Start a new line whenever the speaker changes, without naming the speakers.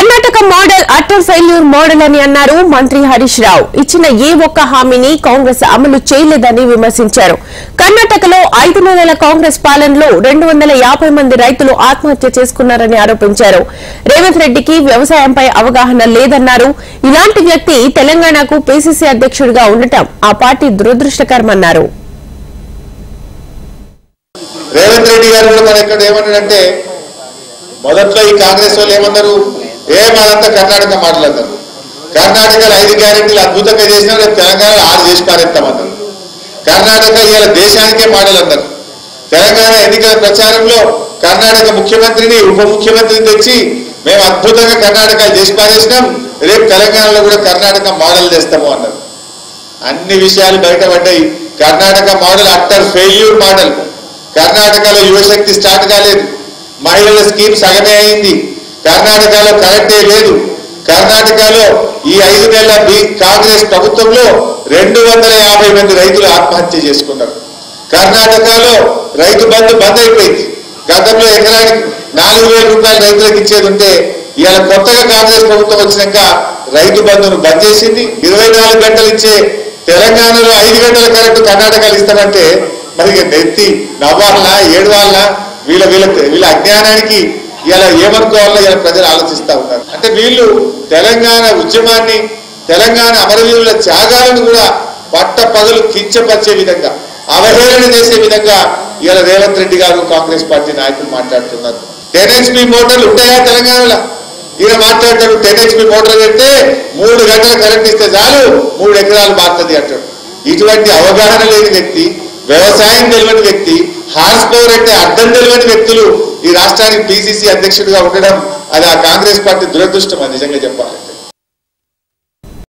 Karnataka model utter failure model అని అన్నారు మంత్రి హరీష్ రావు. ఇచ్చిన ఏ ఒక్క హామీని కాంగ్రెస్ అమలు చేయలేదని విమర్శించారు. కర్ణాటకలో 5 నెలల కాంగ్రెస్ పాలనలో 250 మంది రైతులు ఆత్మహత్య చేసుకున్నారని ఆరోపించారు. రేవంత్ రెడ్డికి వ్యవసాయంపై అవగాహన లేదన్నారు. ఇలాంటి వ్యక్తి తెలంగాణకు పీసీసీ అధ్యక్షుడిగా ఉండటం ఆ పార్టీ దురదృష్టకరమన్నారు.
రేవంత్ రెడ్డి గారు కూడా మన ఇక్కడ ఏమన్నాడంటే మొదట్లో ఈ కాంగ్రెస్ వాళ్ళు ఏమన్నారు, మనంతా కర్ణాటక మాట్లాడతారు. కర్ణాటకలో 5 గ్యారెంటీలు అద్భుతంగా చేసినా రేపు తెలంగాణలో 6 చేసి పారేస్తామన్నారు. కర్ణాటక ఇవాళ దేశానికే మోడల్ అన్నారు. తెలంగాణ ఎన్నికల ప్రచారంలో కర్ణాటక ముఖ్యమంత్రిని ఉప ముఖ్యమంత్రిని తెచ్చి మేము అద్భుతంగా కర్ణాటక చేసి పారేసినాం, రేపు తెలంగాణలో కూడా కర్ణాటక మోడల్ చేస్తాము అన్నారు. అన్ని విషయాలు బయటపడ్డాయి. Karnataka model utter failure model. కర్ణాటకలో యువశక్తి స్టార్ట్ కాలేదు, మహిళల స్కీమ్ సగమే అయింది, కర్ణాటకలో కరెంటే లేదు. కర్ణాటకలో ఈ 5 నెలల కాంగ్రెస్ ప్రభుత్వంలో 250 మంది రైతులు ఆత్మహత్య చేసుకున్నారు. కర్ణాటకలో రైతు బంధు బంద్ అయిపోయింది. గతంలో ఎకరానికి 4,000 రూపాయలు రైతులకు ఇచ్చేది ఉంటే ఇవాళ కొత్తగా కాంగ్రెస్ ప్రభుత్వం వచ్చినాక రైతు బంధును బంద్ చేసింది. 24 గంటలు ఇచ్చే తెలంగాణలో 5 గంటల కరెంటు కర్ణాటకలో ఇస్తామంటే మరి నెత్తి నవ్వాలనా ఏడవాలనా? వీళ్ళ అజ్ఞానానికి ఇలా ఏమనుకోవాలో ఇలా ప్రజలు ఆలోచిస్తూ ఉన్నారు. అంటే వీళ్ళు తెలంగాణ ఉద్యమాన్ని, తెలంగాణ అమరవీరుల త్యాగాలను కూడా పట్ట పగలు కించపరిచే విధంగా, అవహేళన చేసే విధంగా ఇలా రేవంత్ రెడ్డి గారు కాంగ్రెస్ పార్టీ నాయకులు మాట్లాడుతున్నారు. 10 HP మోటార్లు ఉంటాయా తెలంగాణలో? ఈయన మాట్లాడతాడు 10 HP మోటార్ పెడితే 3 గంటల కరెంట్ ఇస్తే చాలు 3 ఎకరాలు మారుతుంది అంటాడు. ఇటువంటి అవగాహన లేని వ్యక్తి, వ్యవసాయం తెలియని వ్యక్తి, హార్స్ పవర్ అంటే అర్థం తెలియని వ్యక్తులు ఈ రాష్ట్రానికి పీసీసీ అధ్యక్షుడిగా ఉండడం అది ఆ కాంగ్రెస్ పార్టీ దురదృష్టం అని నిజంగా చెప్పాలి.